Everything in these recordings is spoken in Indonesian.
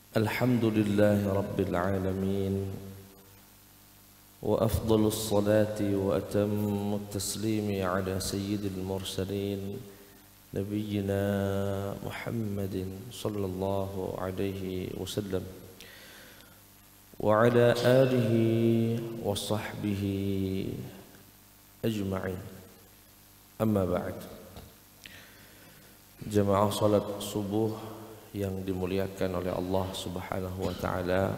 Alhamdulillahi Rabbil Alamin wa afdalus salati wa atammut taslimi ala sayyidil mursalin nabiyyina Muhammadin sallallahu alaihi wasallam wa ala alihi wa sahbihi ajma'in. Amma ba'd. Jamaah salat subuh yang dimuliakan oleh Allah Subhanahu wa taala.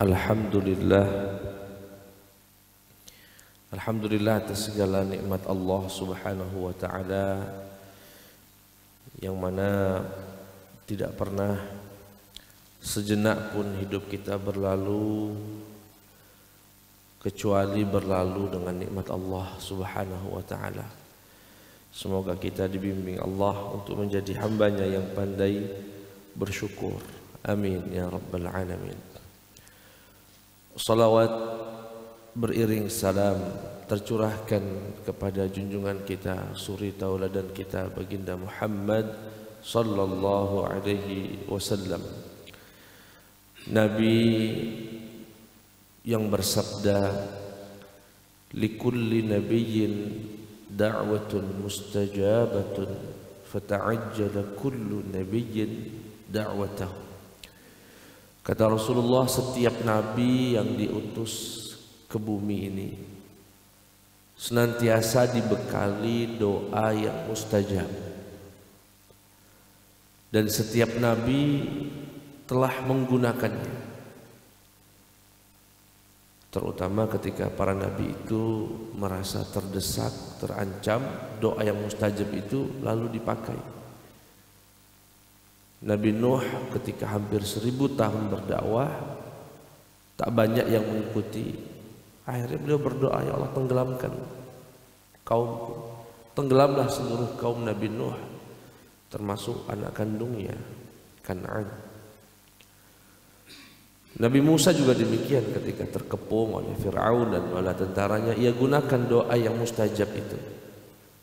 Alhamdulillah atas segala nikmat Allah Subhanahu wa taala yang mana tidak pernah sejenak pun hidup kita berlalu kecuali berlalu dengan nikmat Allah Subhanahu wa taala. Semoga kita dibimbing Allah untuk menjadi hambanya yang pandai bersyukur. Amin ya rabbal alamin. Salawat beriring salam tercurahkan kepada junjungan kita, suri tauladan kita, baginda Muhammad sallallahu alaihi wasallam, Nabi yang bersabda, likulli nabiyyin da'watun mustajabatun fata'ajjala kullu nabiyyin da'watahu. Kata Rasulullah, setiap nabi yang diutus ke bumi ini senantiasa dibekali doa yang mustajab, dan setiap nabi telah menggunakannya, terutama ketika para nabi itu merasa terdesak, terancam, doa yang mustajab itu lalu dipakai. Nabi Nuh ketika hampir 1000 tahun berdakwah, tak banyak yang mengikuti. Akhirnya beliau berdoa, ya Allah, tenggelamkan kaumku, tenggelamlah seluruh kaum Nabi Nuh, termasuk anak kandungnya Kan'an. Nabi Musa juga demikian, ketika terkepung oleh Fir'aun dan bala tentaranya, ia gunakan doa yang mustajab itu.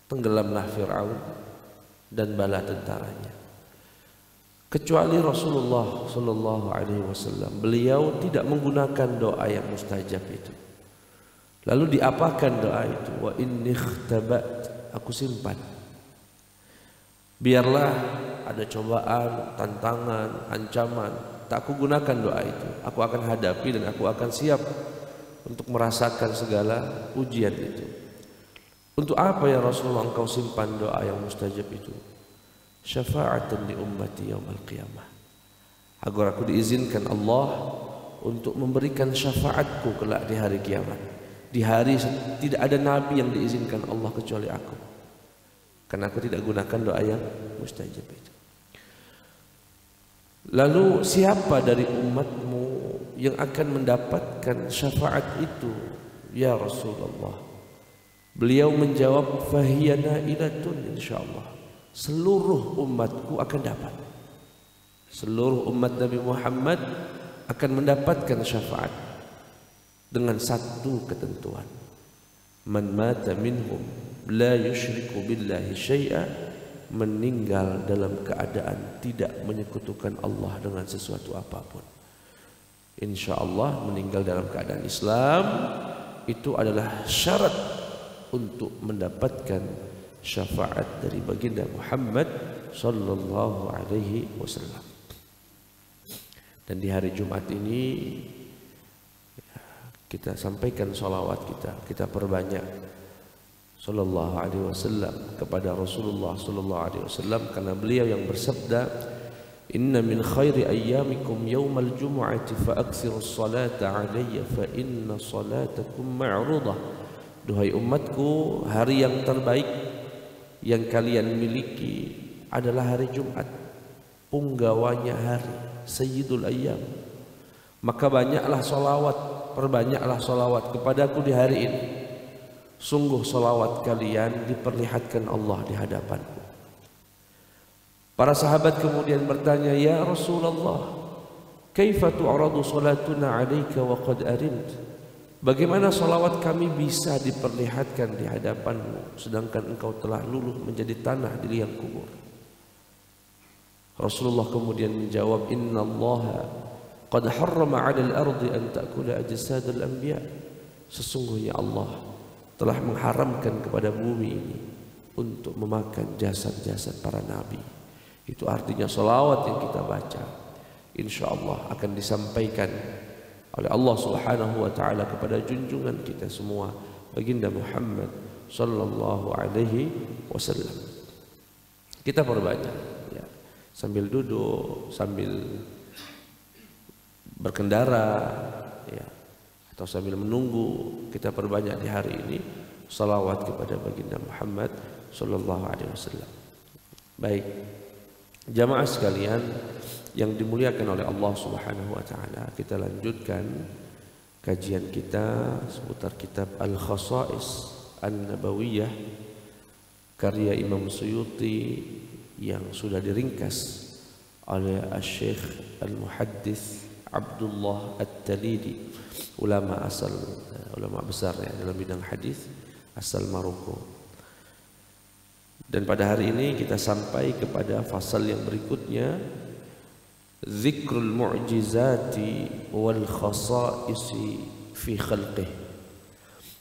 Tenggelamlah Fir'aun dan bala tentaranya. Kecuali Rasulullah sallallahu alaihi wasallam, beliau tidak menggunakan doa yang mustajab itu. Lalu diapakan doa itu? Wa inni ikhtabat, aku simpan. Biarlah ada cobaan, tantangan, ancaman, tak aku gunakan doa itu. Aku akan hadapi dan aku akan siap untuk merasakan segala ujian itu. Untuk apa ya Rasulullah engkau simpan doa yang mustajab itu? Syafa'atan li ummati yaumal qiyamah, agar aku diizinkan Allah untuk memberikan syafaatku kelak di hari kiamat. Di hari tidak ada nabi yang diizinkan Allah kecuali aku, karena aku tidak gunakan doa yang mustajab itu. Lalu siapa dari umatmu yang akan mendapatkan syafaat itu ya Rasulullah? Beliau menjawab, fahiyana ilatun, insyaallah seluruh umatku akan dapat. Seluruh umat Nabi Muhammad akan mendapatkan syafaat dengan satu ketentuan, man mata minhum la yusyriku billahi syai'a, meninggal dalam keadaan tidak menyekutukan Allah dengan sesuatu apapun. Insyaallah meninggal dalam keadaan Islam itu adalah syarat untuk mendapatkan syafaat dari baginda Muhammad sallallahu alaihi wasallam. Dan di hari Jumat ini kita sampaikan salawat kita perbanyak sallallahu alaihi wasallam kepada Rasulullah sallallahu alaihi wasallam, karena beliau yang bersabda, inna min khairi ayyamikum yaumal jumu'ati fa aktsirus salata alayya fa inna salatakum ma'rudah. Duhai umatku, hari yang terbaik yang kalian miliki adalah hari Jumat, punggawanya hari, sayyidul ayyam. Maka banyaklah salawat, perbanyaklah salawat kepadaku di hari ini. Sungguh salawat kalian diperlihatkan Allah di hadapanku. Para sahabat kemudian bertanya, ya Rasulullah, kaifa tu'radu salatuna 'alaika wa qad arimt? Bagaimana salawat kami bisa diperlihatkan di hadapanmu sedangkan engkau telah luluh menjadi tanah di liang kubur? Rasulullah kemudian menjawab, innallaha qad harrama 'alal ardi an ta'kula ajsadal anbiya. Sesungguhnya Allah telah mengharamkan kepada bumi ini untuk memakan jasad-jasad para nabi. Itu artinya salawat yang kita baca insyaallah akan disampaikan oleh Allah Subhanahu wa taala kepada junjungan kita semua, baginda Muhammad sallallahu alaihi wasallam. Kita perbanyak ya, sambil duduk, sambil berkendara ya, atau sambil menunggu, kita perbanyak di hari ini salawat kepada baginda Muhammad sallallahu alaihi wasallam. Baik, jamaah sekalian yang dimuliakan oleh Allah Subhanahu wa taala, kita lanjutkan kajian kita seputar kitab Al-Khasa'is An-Nabawiyah karya Imam Suyuti yang sudah diringkas oleh Asy-Syaikh Al-Muhaddits Abdullah At-Talidi, ulama besar ya dalam bidang hadis asal Maroko. Dan pada hari ini kita sampai kepada fasal yang berikutnya, Zikrul Mu'jizati wal Khasa'isi fi Khalqih.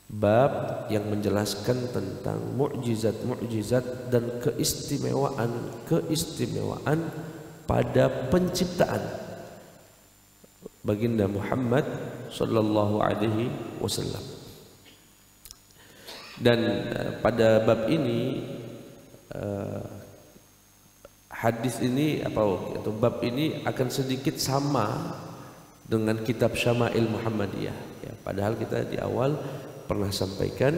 Bab yang menjelaskan tentang mukjizat-mukjizat dan keistimewaan pada penciptaan baginda Muhammad sallallahu alaihi wasallam. Dan pada bab ini hadis ini atau bab ini akan sedikit sama dengan kitab Syama'il Muhammadiyah ya, padahal kita di awal pernah sampaikan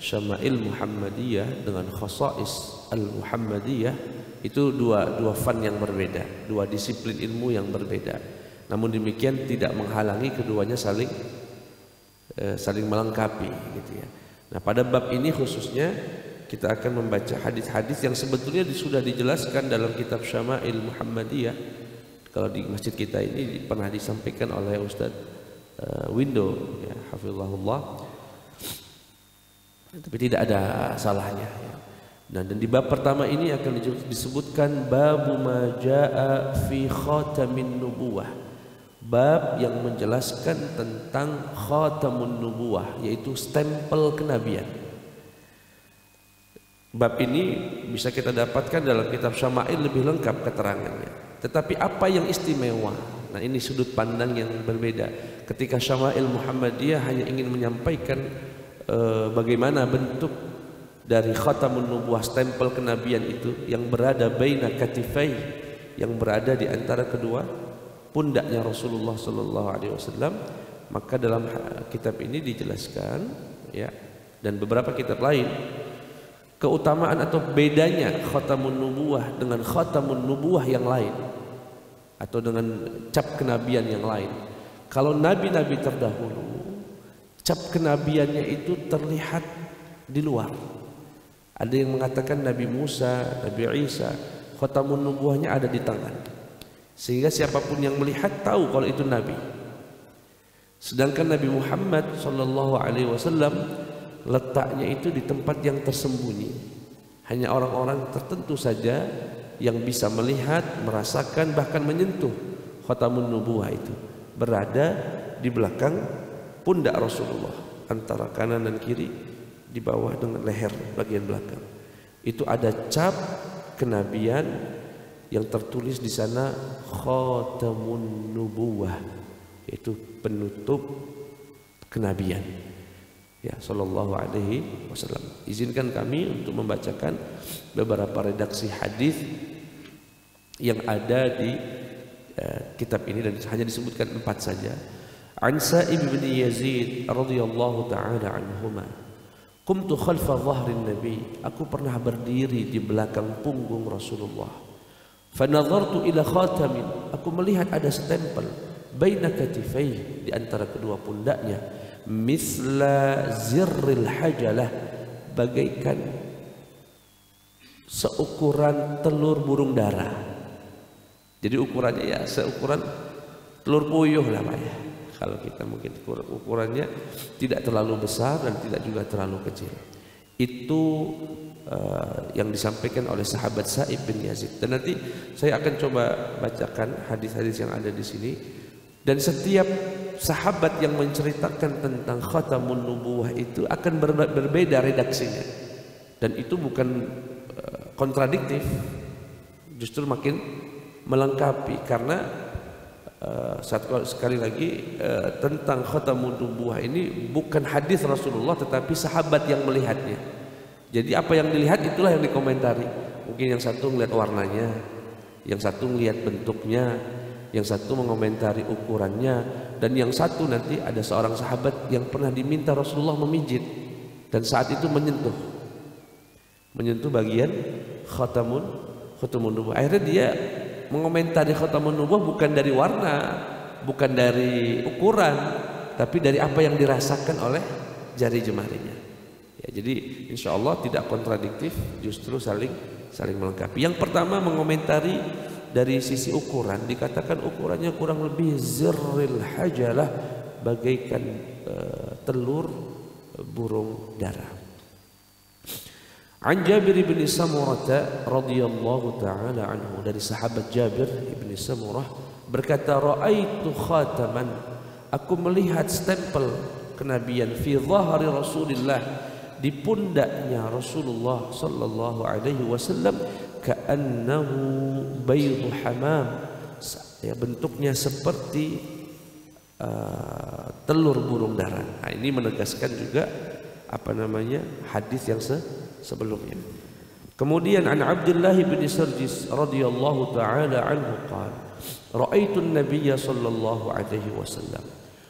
Syama'il Muhammadiyah dengan Khasa'is Al-Muhammadiyah itu dua fan yang berbeda, dua disiplin ilmu yang berbeda. Namun demikian tidak menghalangi keduanya saling melengkapi gitu ya. Nah, pada bab ini khususnya kita akan membaca hadis-hadis yang sebetulnya sudah dijelaskan dalam kitab Syama'il Muhammadiyah. Kalau di masjid kita ini pernah disampaikan oleh Ustaz Windo ya, hafizahullah. Tapi tidak ada salahnya ya. Dan di bab pertama ini akan disebutkan babu ma jaa fi khatamin nubuwah. Bab yang menjelaskan tentang khatamun nubuwah, yaitu stempel kenabian. Bab ini bisa kita dapatkan dalam kitab Syama'il lebih lengkap keterangannya. Tetapi apa yang istimewa? Nah, ini sudut pandang yang berbeda. Ketika Syama'il Muhammadiyah hanya ingin menyampaikan bagaimana bentuk dari khatamun nubuwah, stempel kenabian itu yang berada baina katifai, yang berada di antara kedua pundaknya Rasulullah sallallahu alaihi wasallam, maka dalam kitab ini dijelaskan ya, dan beberapa kitab lain, keutamaan atau bedanya khatamun nubuwah dengan khatamun nubuwah yang lain atau dengan cap kenabian yang lain. Kalau nabi-nabi terdahulu cap kenabiannya itu terlihat di luar. Ada yang mengatakan Nabi Musa, Nabi Isa, khatamun nubuwahnya ada di tangan, sehingga siapapun yang melihat tahu kalau itu nabi. Sedangkan Nabi Muhammad sallallahu alaihi wasallam letaknya itu di tempat yang tersembunyi. Hanya orang-orang tertentu saja yang bisa melihat, merasakan, bahkan menyentuh khatamun nubuwah itu. Berada di belakang pundak Rasulullah, antara kanan dan kiri, di bawah dengan leher bagian belakang. Itu ada cap kenabian yang tertulis di sana khatamun nubuwah, yaitu penutup kenabian. Ya, sallallahu alaihi wasallam. Izinkan kami untuk membacakan beberapa redaksi hadis yang ada di kitab ini, dan hanya disebutkan 4 saja. An Sa'ib bin Yazid radhiyallahu ta'ala anhuma, qumtu khalfa dhahrin nabi, aku pernah berdiri di belakang punggung Rasulullah. Fa nadhartu ila khatamin, aku melihat ada stempel baina katifai, di antara kedua pundaknya, misla zirril hajalah, bagaikan seukuran telur burung dara. Jadi ukurannya ya seukuran telur puyuh lah Pak ya. Kalau kita mungkin ukurannya tidak terlalu besar dan tidak juga terlalu kecil. Itu yang disampaikan oleh sahabat Sa'ib bin Yazid. Dan nanti saya akan coba bacakan hadis-hadis yang ada di sini. Dan setiap sahabat yang menceritakan tentang khatamun nubuwah itu akan berbeda redaksinya. Dan itu bukan kontradiktif, justru makin melengkapi, karena sekali lagi tentang khatamun nubuwah ini bukan hadis Rasulullah tetapi sahabat yang melihatnya. Jadi apa yang dilihat itulah yang dikomentari. Mungkin yang satu melihat warnanya, yang satu melihat bentuknya, yang satu mengomentari ukurannya, dan yang satu nanti ada seorang sahabat yang pernah diminta Rasulullah memijit dan saat itu menyentuh bagian khatamun nubuwah. Akhirnya dia mengomentari khatamun nubuwah bukan dari warna, bukan dari ukuran, tapi dari apa yang dirasakan oleh jari jemarinya. Ya, jadi insya Allah tidak kontradiktif, justru saling melengkapi. Yang pertama mengomentari dari sisi ukuran, dikatakan ukurannya kurang lebih zirril hajalah, bagaikan telur burung dara. An Jabir bin Samurah radhiyallahu taala anhu, dari sahabat Jabir bin Samurah berkata, raaitu khataman, aku melihat stempel kenabian, fi dhahri Rasulillah, di pundaknya Rasulullah sallallahu alaihi wasallam, ka'annahu baydu hamam, ya, bentuknya seperti telur burung dara. Nah, ini menegaskan juga hadis yang sebelumnya. Kemudian an Abdullah bin Sarjis radhiyallahu taala anhu qala, ra'aitu an-nabiy sallallahu alaihi wasallam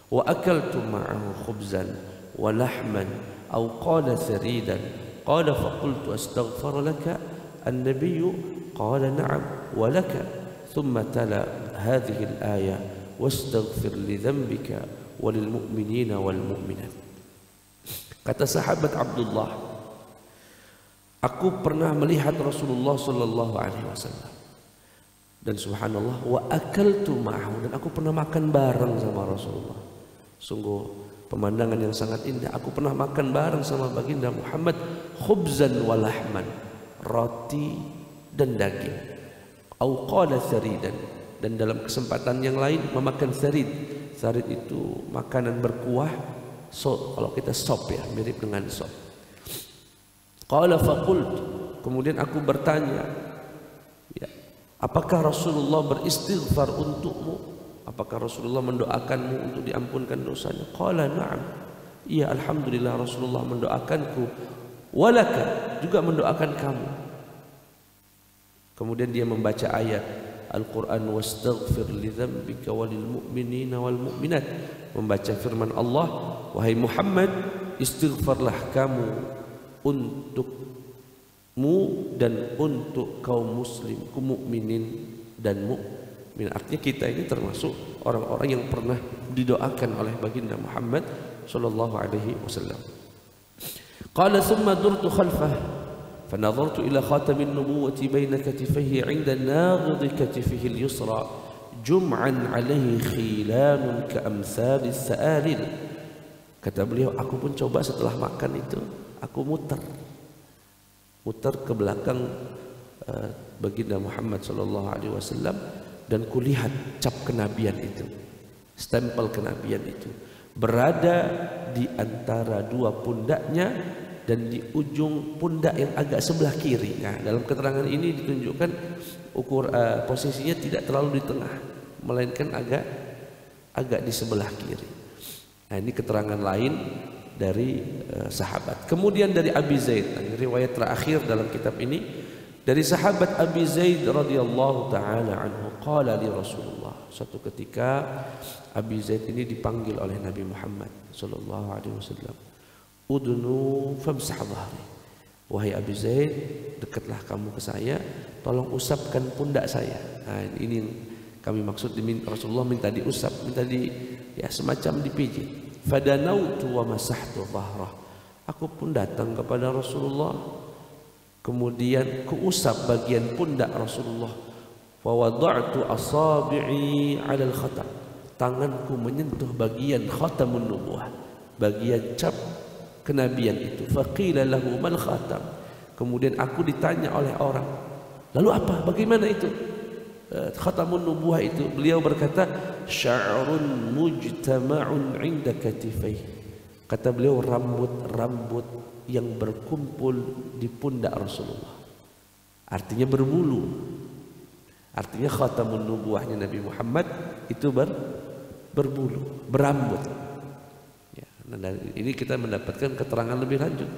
wa akaltu ma'ahu khubzan wa lahman aw qala tharidan qala fa qultu astaghfir laka an-nabiy qala na'am wa laka thumma tala hadhihi al-ayah wastaghfir li dhanbika wa lil mu'minina wal mu'minat. Kata sahabat Abdullah, aku pernah melihat Rasulullah sallallahu alaihi wasallam, dan subhanallah, wa akaltu ma'ahu, dan aku pernah makan bareng sama Rasulullah. Sungguh pemandangan yang sangat indah. Aku pernah makan bareng sama baginda Muhammad, khubzan wa lahman, roti dan daging, au qala tharidan, dan dalam kesempatan yang lain memakan tharid. Tharid itu makanan berkuah. So, kalau kita sop, ya, mirip dengan sop. Qala faqult, kemudian aku bertanya, ya, apakah Rasulullah beristighfar untukmu? Apakah Rasulullah mendoakanmu untuk diampunkan dosanya? Qala na'am, iya, alhamdulillah Rasulullah mendoakanku, walaka, juga mendoakan kamu. Kemudian dia membaca ayat Al-Quran, wastaghfir li dzambika walil mu'minina wal mu'minat, membaca firman Allah, wahai Muhammad, istighfarlah kamu untukmu dan untuk kaum muslim, kaum mukminin dan mukmin. Artinya kita ini termasuk orang-orang yang pernah didoakan oleh baginda Muhammad sallallahu alaihi wasallam. Qala thumma durtu khalfah فنظرت إلى خاتم النبوة بين كتفيه عند ناغض كتفه اليسرى جمعا عليه خيلان كأمثال الثآلل. Kata beliau, aku pun coba setelah makan itu, aku muter ke belakang baginda Muhammad sallallahu alaihi wasallam, dan kulihat cap kenabian itu, stempel kenabian itu berada di antara dua pundaknya dan di ujung pundak yang agak sebelah kiri. Nah, dalam keterangan ini ditunjukkan posisinya tidak terlalu di tengah, melainkan agak di sebelah kiri. Nah, ini keterangan lain dari sahabat. Kemudian dari Abi Zaid, riwayat terakhir dalam kitab ini, dari sahabat Abi Zaid radhiyallahu taala anhu, qala li Rasulullah, suatu ketika Abi Zaid ini dipanggil oleh Nabi Muhammad sallallahu alaihi wasallam, udnu famsah dhahri, wahai Abi Zaid, dekatlah kamu ke saya, tolong usapkan pundak saya. Nah, ini yang kami maksud, Rasulullah minta diusap, minta semacam dipijit. Fadanautu wa masahtu dhahrah, aku pun datang kepada Rasulullah, kemudian kuusap bagian pundak Rasulullah. Wa wada'tu asabi'i 'ala al-khatam, tanganku menyentuh bagian khatamun nubuwah, bagian cap kenabian itu. Faqila lahu mal khatam, Kemudian aku ditanya oleh orang, lalu apa? Bagaimana itu? Khatamun nubuwah itu. Beliau berkata, sya'run mujtama'un 'inda katifai. Kata beliau, rambut-rambut yang berkumpul di pundak Rasulullah. Artinya berbulu. Artinya khatamun nubuwahnya Nabi Muhammad itu berbulu, berambut. Ya, nah, ini kita mendapatkan keterangan lebih lanjut.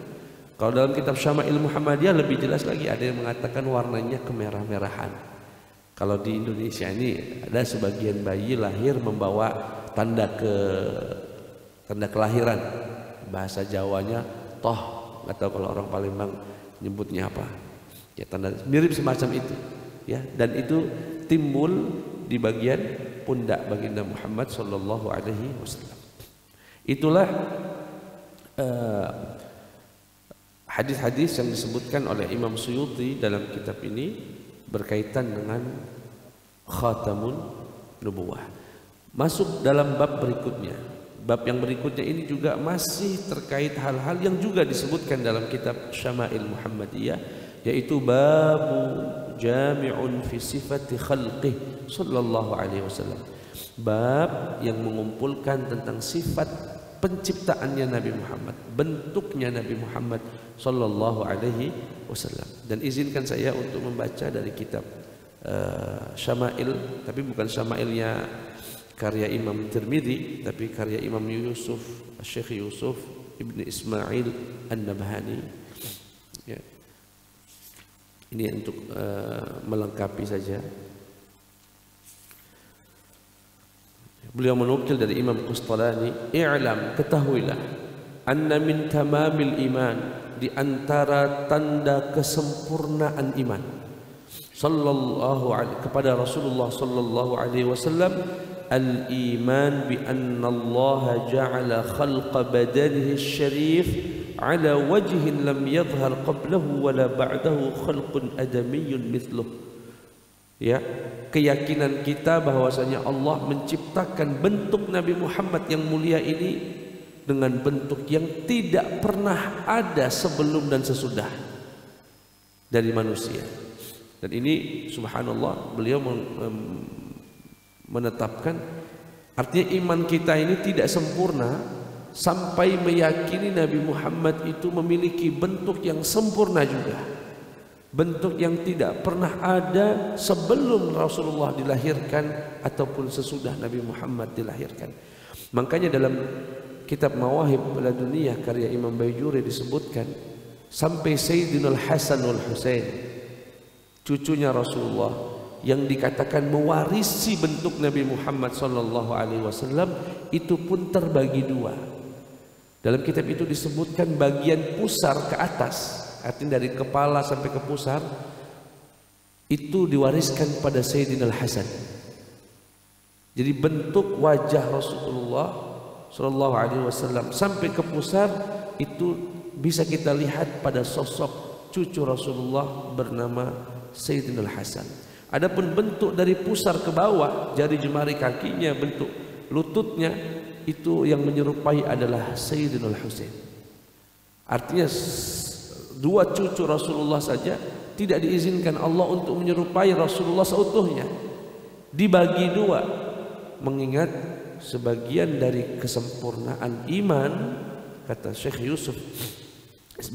Kalau dalam kitab Syama'il Muhammadiyah lebih jelas lagi, ada yang mengatakan warnanya kemerah-merahan. Kalau di Indonesia ini ada sebagian bayi lahir membawa tanda kelahiran. Bahasa Jawanya toh, nggak tahu kalau orang Palembang nyebutnya apa. Ya, tanda mirip semacam itu. Ya, dan itu timbul di bagian pundak baginda Muhammad sallallahu alaihi wasallam. Itulah hadis-hadis yang disebutkan oleh Imam Suyuti dalam kitab ini berkaitan dengan khatamun nubuwah. Masuk dalam bab berikutnya. Bab yang berikutnya ini juga masih terkait hal-hal yang juga disebutkan dalam kitab Syama'il Muhammadiyah, yaitu babu jami'un fi sifati khalqih sallallahu alaihi wasallam. Bab yang mengumpulkan tentang sifat penciptaannya Nabi Muhammad, bentuknya Nabi Muhammad sallallahu alaihi wasallam. Dan izinkan saya untuk membaca dari kitab Syama'il, tapi bukan Syama'ilnya karya Imam Tirmidzi, tapi karya Imam Yusuf, Syekh Yusuf Ibn Ismail An-Nabhani. Ya. Ini untuk melengkapi saja. Beliau menukil dari Imam Qustalani, "I'lam, ketahuilah, anna min tamamil iman, di antara tanda kesempurnaan iman kepada Rasulullah sallallahu alaihi wasallam, al-iman bi anna Allah ja'ala khalqa badanihi syarif ala wajhin lam yadhhar qablahu wala ba'dahu khalqun adamiyyun mithluh." Ya, keyakinan kita bahwasanya Allah menciptakan bentuk Nabi Muhammad yang mulia ini dengan bentuk yang tidak pernah ada sebelum dan sesudah dari manusia. Dan ini subhanallah, beliau menetapkan artinya iman kita ini tidak sempurna sampai meyakini Nabi Muhammad itu memiliki bentuk yang sempurna juga, bentuk yang tidak pernah ada sebelum Rasulullah dilahirkan ataupun sesudah Nabi Muhammad dilahirkan. Makanya dalam kitab Mawahib Laduniyah karya Imam Baijuri disebutkan sampai Sayyidina Hasan wal Husain, cucunya Rasulullah, yang dikatakan mewarisi bentuk Nabi Muhammad sallallahu alaihi wasallam, itu pun terbagi dua. Dalam kitab itu disebutkan bagian pusar ke atas, artinya dari kepala sampai ke pusar, itu diwariskan pada Sayyidina Hasan. Jadi bentuk wajah Rasulullah sallallahu alaihi wasallam sampai ke pusar itu bisa kita lihat pada sosok cucu Rasulullah bernama Sayyidina Hasan. Adapun bentuk dari pusar ke bawah, jari jemari kakinya, bentuk lututnya, itu yang menyerupai adalah Sayyidina Husain. Artinya dua cucu Rasulullah saja tidak diizinkan Allah untuk menyerupai Rasulullah seutuhnya, dibagi dua, mengingat sebagian dari kesempurnaan iman, kata Syekh Yusuf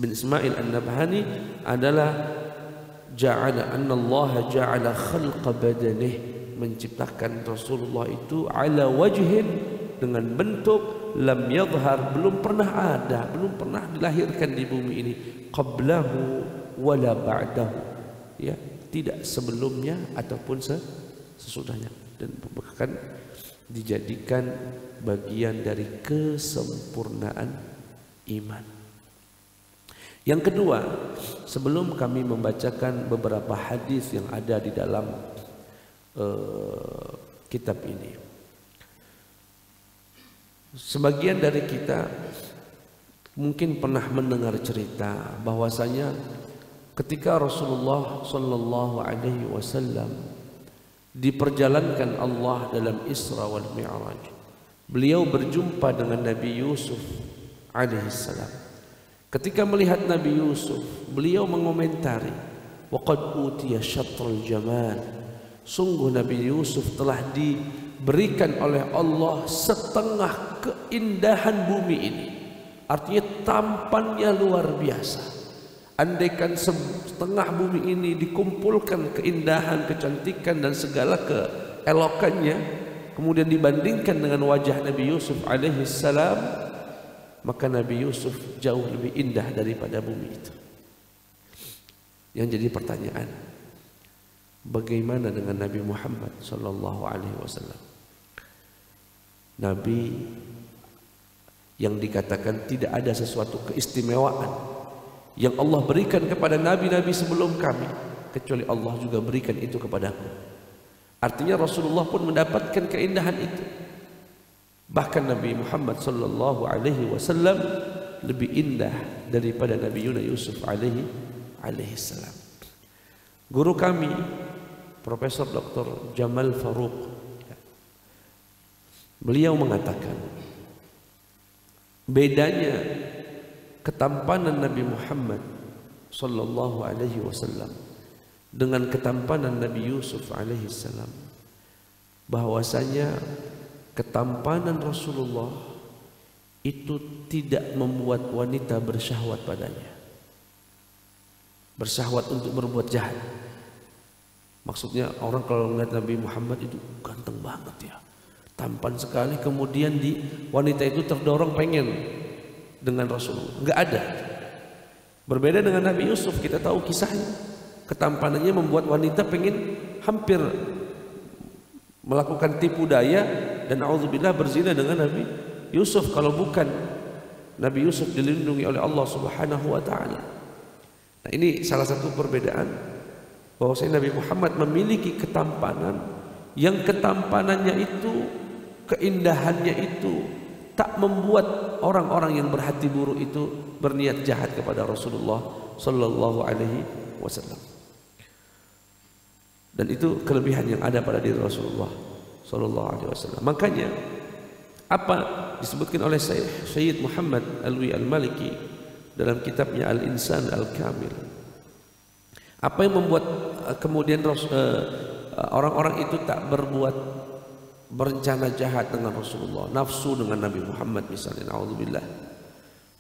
bin Ismail An-Nabhani, adalah ja'ala anna Allah ja'ala khalqa badanih, menciptakan Rasulullah itu ala wajhin, dengan bentuk lam yadhhar, belum pernah ada, belum pernah dilahirkan di bumi ini, qablahu wala ba'dahu, ya, tidak sebelumnya ataupun sesudahnya, dan bahkan dijadikan bagian dari kesempurnaan iman. Yang kedua, sebelum kami membacakan beberapa hadis yang ada di dalam kitab ini, sebagian dari kita mungkin pernah mendengar cerita bahwasanya ketika Rasulullah sallallahu alaihi wasallam diperjalankan Allah dalam Isra wal Mi'raj, beliau berjumpa dengan Nabi Yusuf alaihissalam Ketika melihat Nabi Yusuf, beliau mengomentari, waqad utiya syatrul jamal. Sungguh Nabi Yusuf telah diberikan oleh Allah setengah keindahan bumi ini. Artinya tampannya luar biasa. Andaikan setengah bumi ini dikumpulkan keindahan, kecantikan dan segala keelokannya, kemudian dibandingkan dengan wajah Nabi Yusuf alaihi salam, maka Nabi Yusuf jauh lebih indah daripada bumi itu. Yang jadi pertanyaan, bagaimana dengan Nabi Muhammad sallallahu alaihi wasallam? Nabi yang dikatakan tidak ada sesuatu keistimewaan yang Allah berikan kepada nabi-nabi sebelum kami, kecuali Allah juga berikan itu kepadaku. Artinya Rasulullah pun mendapatkan keindahan itu. Bahkan Nabi Muhammad sallallahu alaihi wasallam lebih indah daripada Nabi Yusuf alaihi salam. Guru kami Profesor Dr. Jamal Faruq, beliau mengatakan bedanya ketampanan Nabi Muhammad sallallahu alaihi wasallam dengan ketampanan Nabi Yusuf alaihi salam, bahwasanya ketampanan Rasulullah itu tidak membuat wanita bersyahwat padanya, bersyahwat untuk berbuat jahat. Maksudnya orang kalau melihat Nabi Muhammad itu ganteng banget ya, tampan sekali, kemudian wanita itu terdorong pengen dengan Rasulullah. Enggak ada. Berbeda dengan Nabi Yusuf, kita tahu kisahnya. Ketampanannya membuat wanita pengen hampir melakukan tipu daya dan auzubillah berzina dengan Nabi Yusuf kalau bukan Nabi Yusuf dilindungi oleh Allah Subhanahu wa taala. Nah, ini salah satu perbedaan, bahwasanya Nabi Muhammad memiliki ketampanan yang ketampanannya itu, keindahannya itu tak membuat orang-orang yang berhati buruk itu berniat jahat kepada Rasulullah sallallahu alaihi wasallam. Dan itu kelebihan yang ada pada diri Rasulullah sallallahu alaihi wasallam. Makanya apa disebutkan oleh Sayyid Muhammad Alwi Al-Maliki dalam kitabnya Al-Insan Al-Kamil. Apa yang membuat kemudian orang-orang itu tak berencana jahat dengan Rasulullah, nafsu dengan Nabi Muhammad misalnya, naudzubillah.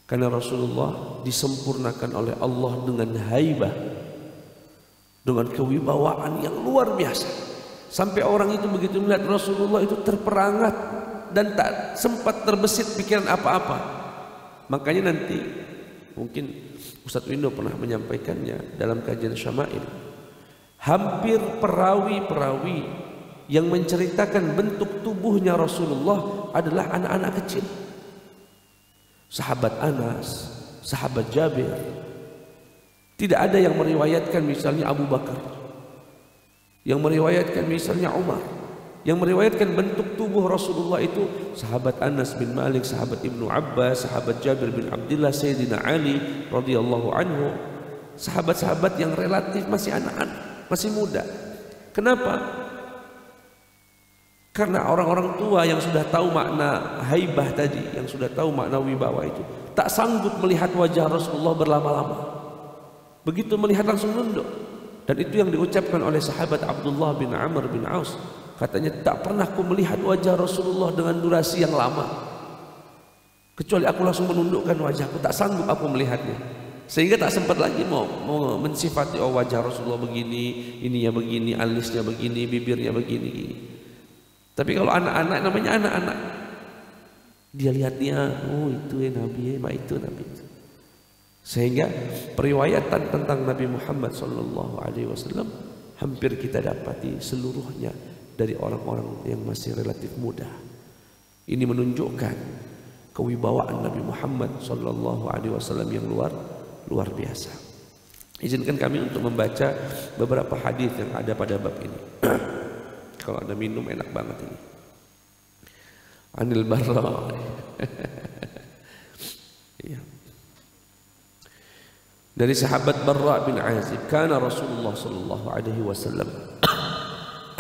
Karena Rasulullah disempurnakan oleh Allah dengan haibah, dengan kewibawaan yang luar biasa, sampai orang itu begitu melihat Rasulullah itu terperangat dan tak sempat terbesit pikiran apa-apa. Makanya nanti mungkin Ustadz Windo pernah menyampaikannya dalam kajian Syama'il, hampir perawi-perawi yang menceritakan bentuk tubuhnya Rasulullah adalah anak-anak kecil. Sahabat Anas, sahabat Jabir. Tidak ada yang meriwayatkan misalnya Abu Bakar, yang meriwayatkan misalnya Umar, yang meriwayatkan bentuk tubuh Rasulullah itu sahabat Anas bin Malik, sahabat Ibnu Abbas, sahabat Jabir bin Abdullah, Sayyidina Ali radhiyallahu anhu. Sahabat-sahabat yang relatif masih anak-anak, masih muda. Kenapa? Karena orang-orang tua yang sudah tahu makna haibah tadi, yang sudah tahu makna wibawa itu, tak sanggup melihat wajah Rasulullah berlama-lama. Begitu melihat langsung nunduk. Dan itu yang diucapkan oleh sahabat Abdullah bin Amr bin Aus. Katanya, tak pernah aku melihat wajah Rasulullah dengan durasi yang lama, kecuali aku langsung menundukkan wajahku, tak sanggup aku melihatnya. Sehingga tak sempat lagi mau mensifati, oh wajah Rasulullah begini, ininya begini, alisnya begini, bibirnya begini. Tapi kalau anak-anak, namanya anak-anak, dia lihatnya, oh itu ya Nabi, itu Nabi. Sehingga periwayatan tentang Nabi Muhammad sallallahu alaihi wasallam hampir kita dapati seluruhnya dari orang-orang yang masih relatif muda. Ini menunjukkan kewibawaan Nabi Muhammad sallallahu alaihi wasallam yang luar biasa. Izinkan kami untuk membaca beberapa hadis yang ada pada bab ini. Kalau ada minum enak banget ini. Anil Barra. Ya. Dari sahabat Barra bin Azib, kana Rasulullah sallallahu alaihi wasallam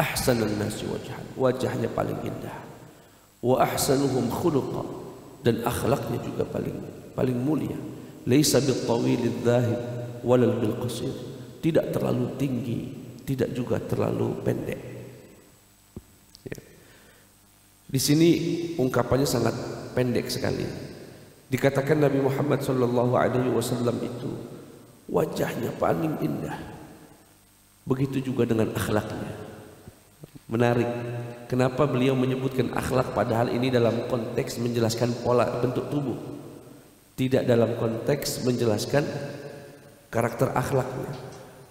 ahsanan nasi wajhan, wajahnya paling indah, wa ahsanuhum khuluqa, dan akhlaknya juga paling mulia. laisa bil tawilid dhahib walal bil qasir, tidak terlalu tinggi, tidak juga terlalu pendek. Ya. Di sini ungkapannya sangat pendek sekali. Dikatakan Nabi Muhammad sallallahu alaihi wasallam itu wajahnya paling indah. Begitu juga dengan akhlaknya. Menarik. Kenapa beliau menyebutkan akhlak padahal ini dalam konteks menjelaskan pola bentuk tubuh, tidak dalam konteks menjelaskan karakter akhlaknya.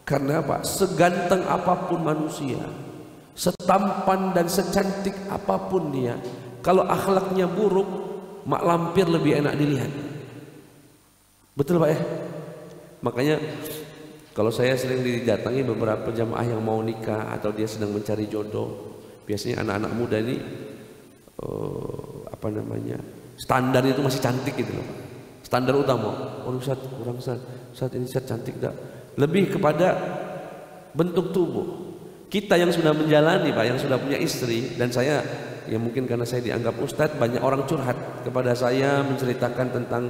Karena apa? Seganteng apapun manusia, setampan dan secantik apapun dia, kalau akhlaknya buruk, mak lampir lebih enak dilihat. Betul Pak ya? Makanya kalau saya sering didatangi beberapa jamaah yang mau nikah atau dia sedang mencari jodoh, biasanya anak-anak muda ini standar itu masih cantik gitu loh. Standar utama. Oh Ustaz, kurang Ustaz ini Ustaz cantik tak? Lebih kepada bentuk tubuh. Kita yang sudah menjalani Pak, yang sudah punya istri, dan saya ya mungkin karena saya dianggap Ustadz, banyak orang curhat kepada saya menceritakan tentang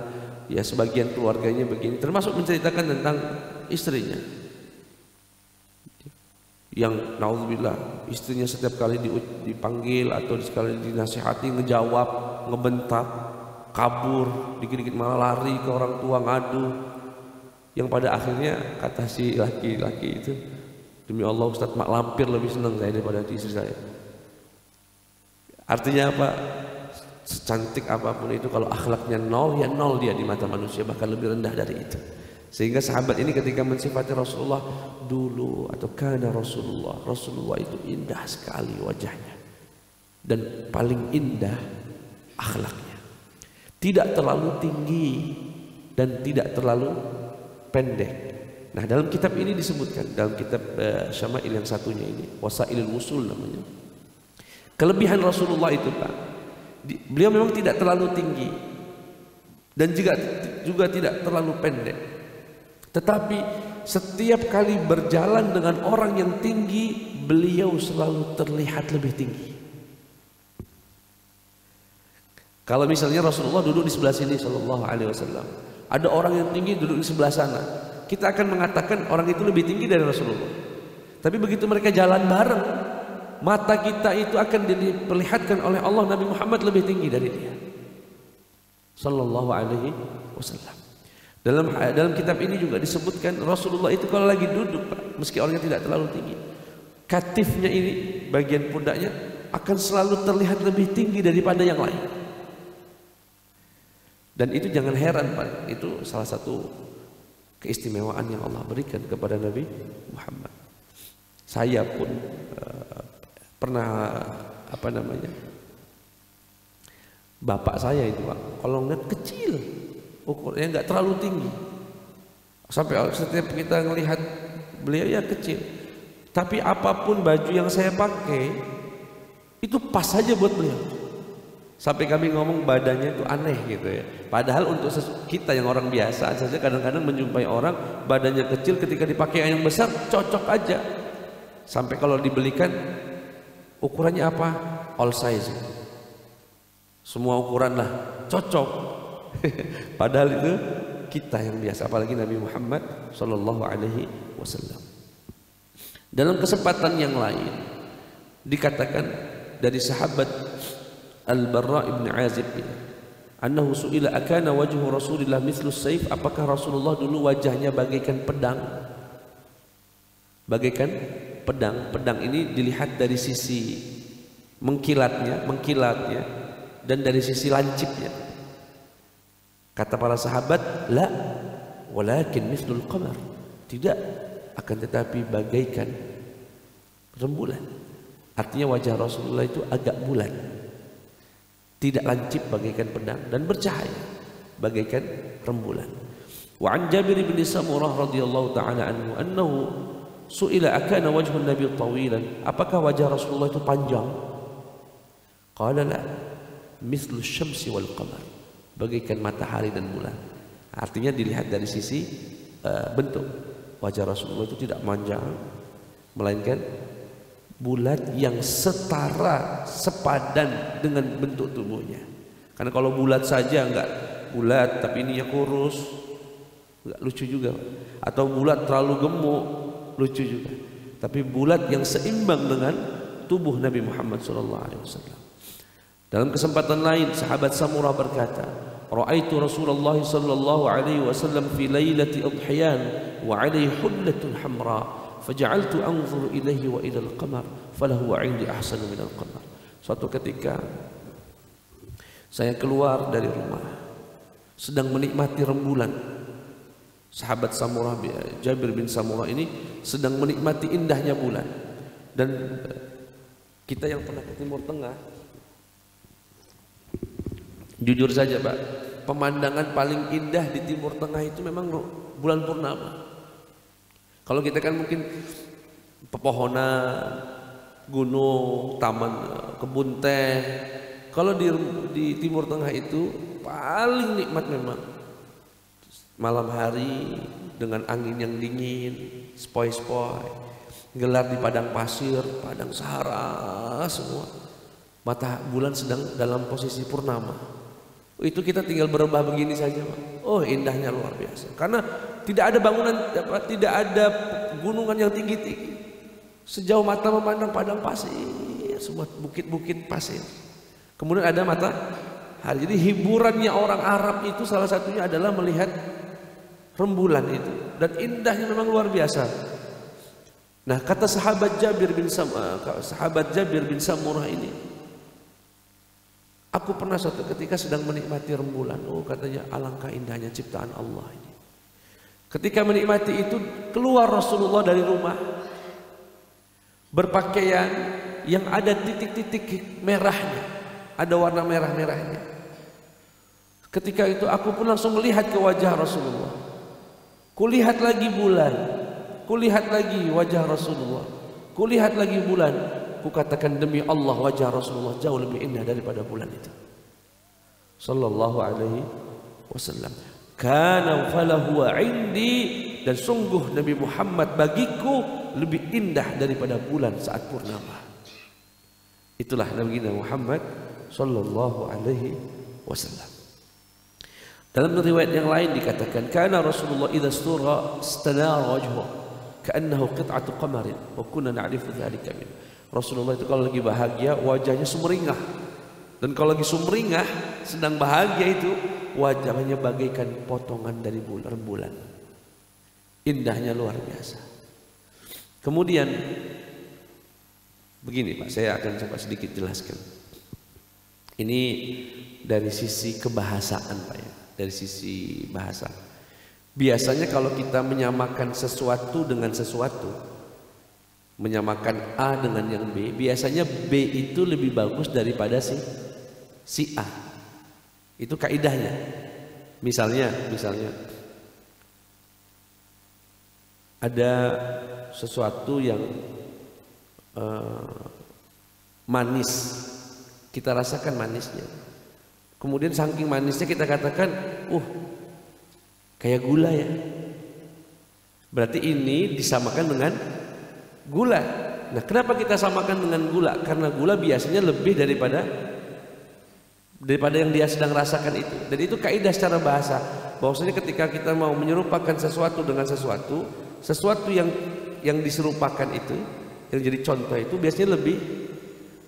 ya sebagian keluarganya begini, termasuk menceritakan tentang istrinya yang naudzubillah istrinya setiap kali dipanggil atau sekali dinasihati ngejawab, ngebentak, kabur, dikit-dikit malah lari ke orang tua ngadu, yang pada akhirnya kata si laki-laki itu, demi Allah Ustadz mak lampir lebih senang saya daripada istri saya. Artinya apa? Secantik apapun itu kalau akhlaknya nol, ya nol dia di mata manusia, bahkan lebih rendah dari itu. Sehingga sahabat ini ketika mensifati Rasulullah dulu atau kana Rasulullah itu indah sekali wajahnya dan paling indah akhlaknya, tidak terlalu tinggi dan tidak terlalu pendek. Nah dalam kitab ini disebutkan, dalam kitab Syama'il yang satunya ini, Wasailul Wusul namanya, kelebihan Rasulullah itu Pak, beliau memang tidak terlalu tinggi dan juga tidak terlalu pendek, tetapi setiap kali berjalan dengan orang yang tinggi, beliau selalu terlihat lebih tinggi. Kalau misalnya Rasulullah duduk di sebelah sini sallallahu alaihi wasallam, ada orang yang tinggi duduk di sebelah sana, kita akan mengatakan orang itu lebih tinggi dari Rasulullah. Tapi begitu mereka jalan bareng, mata kita itu akan diperlihatkan oleh Allah Nabi Muhammad lebih tinggi dari dia sallallahu alaihi wasallam. Dalam kitab ini juga disebutkan Rasulullah itu kalau lagi duduk Pak, meski orangnya tidak terlalu tinggi, katifnya ini, bagian pundaknya akan selalu terlihat lebih tinggi daripada yang lain. Dan itu jangan heran Pak, itu salah satu keistimewaan yang Allah berikan kepada Nabi Muhammad. Saya pun pernah bapak saya itu Pak, kalau ngeliat kecil, ukurnya nggak terlalu tinggi, sampai setiap kita ngelihat beliau ya kecil, tapi apapun baju yang saya pakai itu pas saja buat beliau. Sampai kami ngomong badannya itu aneh gitu ya. Padahal untuk kita yang orang biasa saja kadang-kadang menjumpai orang badannya kecil, ketika dipakai yang besar cocok aja. Sampai kalau dibelikan ukurannya apa? All size. Semua ukuran lah cocok. Padahal itu kita yang biasa, apalagi Nabi Muhammad sallallahu alaihi wasallam. Dalam kesempatan yang lain dikatakan dari sahabat Al-Barra ibn Azib annahu su'ila akana wajhu Rasulillah mithlu sayf, apakah Rasulullah dulu wajahnya bagaikan pedang? Bagaikan pedang. Pedang ini dilihat dari sisi mengkilatnya dan dari sisi lancipnya. Kata para sahabat, la walakin mithlul qamar, tidak, akan tetapi bagaikan rembulan. Artinya wajah Rasulullah itu agak bulat, tidak lancip bagaikan pedang dan bercahaya bagaikan rembulan. Wa an Jabir bin Samurah radhiyallahu taala anhu annahu su'ila akana wajhun Nabi tawilan, apakah wajah Rasulullah itu panjang? Qala la mithlu syamsi wal qamar, bagaikan matahari dan bulan. Artinya dilihat dari sisi bentuk, wajah Rasulullah itu tidak panjang, melainkan bulat yang setara, sepadan dengan bentuk tubuhnya. Karena kalau bulat saja enggak bulat tapi ininya kurus, Enggak lucu juga. Atau bulat terlalu gemuk, lucu juga. Tapi bulat yang seimbang dengan tubuh Nabi Muhammad SAW. Dalam kesempatan lain sahabat Samurah berkata, "Ra'aitu Rasulullah sallallahu alaihi wasallam fi lailati udhiyan wa 'alaihi hullatun hamra, faja'altu anzur ilaihi wa ila al-qamar, falahu 'indi ahsanu min al-qamar." Suatu ketika saya keluar dari rumah sedang menikmati rembulan. Sahabat Samurah Jabir bin Samurah ini sedang menikmati indahnya bulan. Dan kita yang pernah ke Timur Tengah, jujur saja Pak, pemandangan paling indah di Timur Tengah itu memang bulan purnama. Kalau kita kan mungkin pepohonan, gunung, taman, kebun teh. Kalau di Timur Tengah itu paling nikmat memang malam hari dengan angin yang dingin, spoi-spoi, gelar di padang pasir, padang sahara semua. Mata bulan sedang dalam posisi purnama. Itu kita tinggal berembah begini saja, Pak. Oh, indahnya luar biasa. Karena tidak ada bangunan, tidak ada gunungan yang tinggi-tinggi. Sejauh mata memandang padang pasir, semua bukit-bukit pasir. Kemudian ada matahari. Jadi hiburannya orang Arab itu salah satunya adalah melihat rembulan itu, dan indahnya memang luar biasa. Nah, kata sahabat Jabir bin Samurah ini, aku pernah suatu ketika sedang menikmati rembulan. Oh, katanya alangkah indahnya ciptaan Allah ini. Ketika menikmati itu, keluar Rasulullah dari rumah berpakaian yang ada titik-titik merahnya, ada warna merah-merahnya. Ketika itu aku pun langsung melihat ke wajah Rasulullah. Kulihat lagi bulan, kulihat lagi wajah Rasulullah, kulihat lagi bulan. Kukatakan demi Allah, wajah Rasulullah jauh lebih indah daripada bulan itu. Sallallahu alaihi wasallam. Kana falahu indi, dan sungguh Nabi Muhammad bagiku lebih indah daripada bulan saat purnama. Itulah Nabi Muhammad sallallahu alaihi wasallam. Dalam riwayat yang lain dikatakan, kana Rasulullah idza istura istanara wajhuhu ka'annahu qit'atu qamarin wa kunna na'rifu dzalika min. Rasulullah itu kalau lagi bahagia wajahnya sumringah, dan kalau lagi sumringah sedang bahagia itu wajahnya bagaikan potongan dari rembulan. Indahnya luar biasa. Kemudian begini Pak, saya akan coba sedikit jelaskan. Ini dari sisi kebahasaan Pak ya. Dari sisi bahasa, biasanya kalau kita menyamakan sesuatu dengan sesuatu, menyamakan A dengan yang B, biasanya B itu lebih bagus daripada si A. Itu kaidahnya. Misalnya ada sesuatu yang manis, kita rasakan manisnya. Kemudian saking manisnya kita katakan, kayak gula ya. Berarti ini disamakan dengan gula. Nah, kenapa kita samakan dengan gula? Karena gula biasanya lebih daripada yang dia sedang rasakan itu. Dan itu kaidah secara bahasa. Bahwasanya ketika kita mau menyerupakan sesuatu dengan sesuatu yang diserupakan itu, yang jadi contoh itu biasanya lebih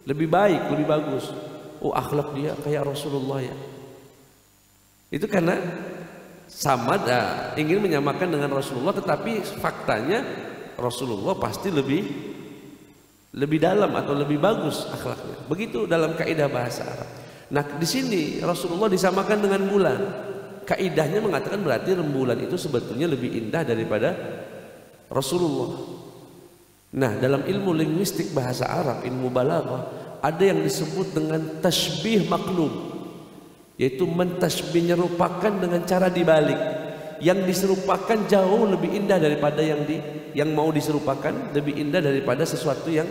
baik, lebih bagus. Oh, akhlak dia kayak Rasulullah ya. Itu karena sama ingin menyamakan dengan Rasulullah, tetapi faktanya Rasulullah pasti lebih dalam atau lebih bagus akhlaknya. Begitu dalam kaidah bahasa Arab. Nah, di sini Rasulullah disamakan dengan bulan. Kaidahnya mengatakan berarti rembulan itu sebetulnya lebih indah daripada Rasulullah. Nah, dalam ilmu linguistik bahasa Arab, ilmu balaghah, ada yang disebut dengan tasbih maklum, yaitu mentasbih, menyerupakan dengan cara dibalik. Yang diserupakan jauh lebih indah daripada yang mau diserupakan, lebih indah daripada sesuatu yang